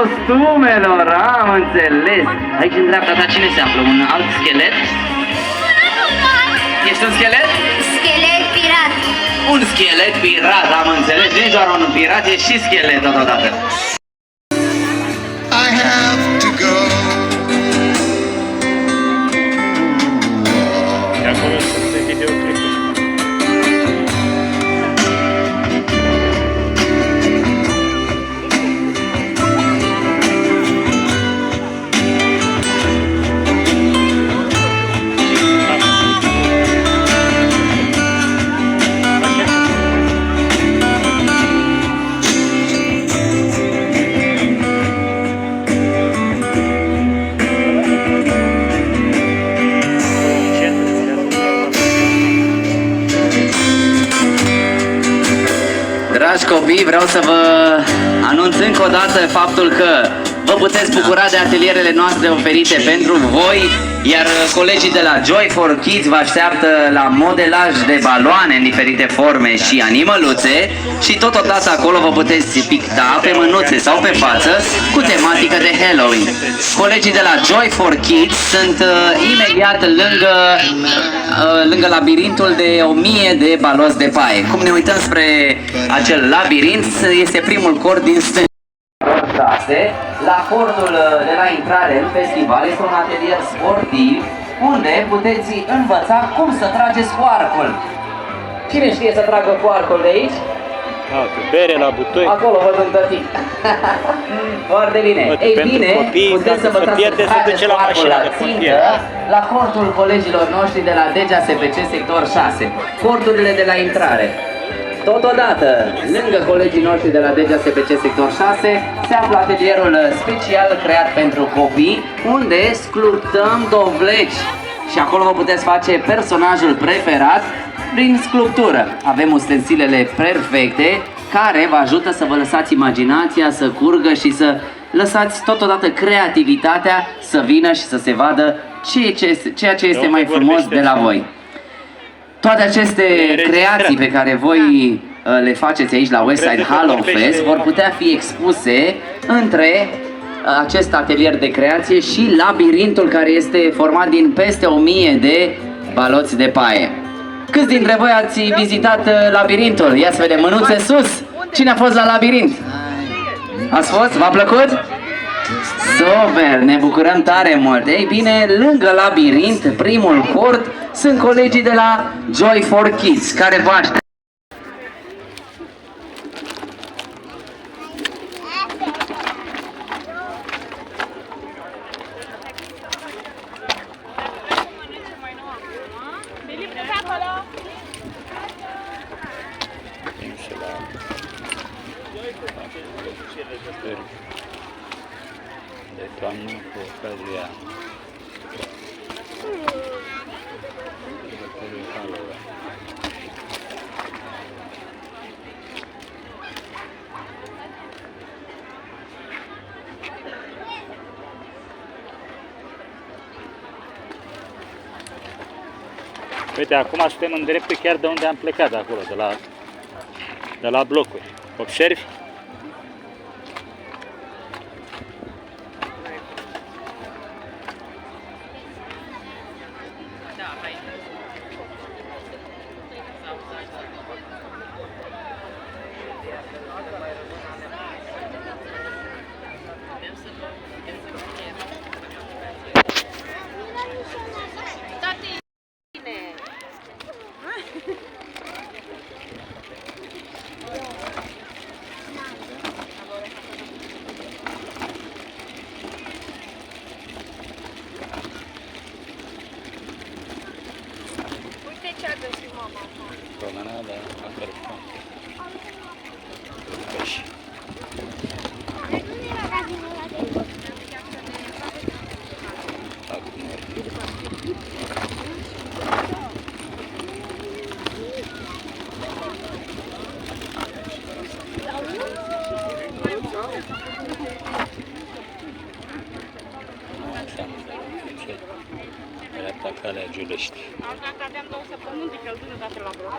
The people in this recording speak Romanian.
costumelor, am înțeles. Aici în dreapta ta cine se află? Un alt schelet? Ești un schelet? Schelet pirat. Un schelet pirat, am înțeles. Nu e doar un pirat, e și schelet totodată. I have to go. De acolo sunt videoclipuri. Dragi copii, vreau să vă anunț încă o dată faptul că vă puteți bucura de atelierele noastre oferite pentru voi, iar colegii de la Joy for Kids vă așteaptă la modelaj de baloane în diferite forme și animăluțe și totodată acolo vă puteți picta pe mânuțe sau pe față cu tematică de Halloween. Colegii de la Joy for Kids sunt imediat lângă labirintul de 1000 de baloți de paie. Cum ne uităm spre acel labirint, este primul cort din stânga. La cortul de la intrare în festival este un atelier sportiv unde puteți învăța cum să trageți cu arcul. Cine știe să tragă cu arcul de aici? Cu bere la butoi. Acolo văd un tătic. Foarte bine. Ei bine, puteți să învățați să trageți cu arcul la țintă la cortul colegilor noștri de la DGASPC sector 6. Corturile de la intrare. Totodată, lângă colegii noștri de la DGASPC sector 6, se află atelierul special creat pentru copii, unde sculptăm dovleci. Și acolo vă puteți face personajul preferat prin sculptură. Avem ustensilele perfecte care vă ajută să vă lăsați imaginația să curgă și să lăsați totodată creativitatea să vină și să se vadă ceea ce este mai frumos de la voi. Toate aceste creații pe care voi le faceți aici la Westside Halo Fest vor putea fi expuse între acest atelier de creație și labirintul care este format din peste 1000 de baloți de paie. Câți dintre voi ați vizitat labirintul? Ia să vedem, mânuțe sus! Cine a fost la labirint? Ați fost? V-a plăcut? Super, ne bucurăm tare mult. Ei bine, lângă labirint, primul cort, sunt colegii de la Joy for Kids, care vă așteaptă. De toamnă cu ocazia Halloween. Uite, acum suntem în dreptul chiar de unde am plecat de acolo, de la blocuri. Observi? Ce a găsit mama? Promenada la Cărășpan. Pești. Acum dreapta calea Giulești. Dacă aveam 2 săptămâni de căldură dată la bloc.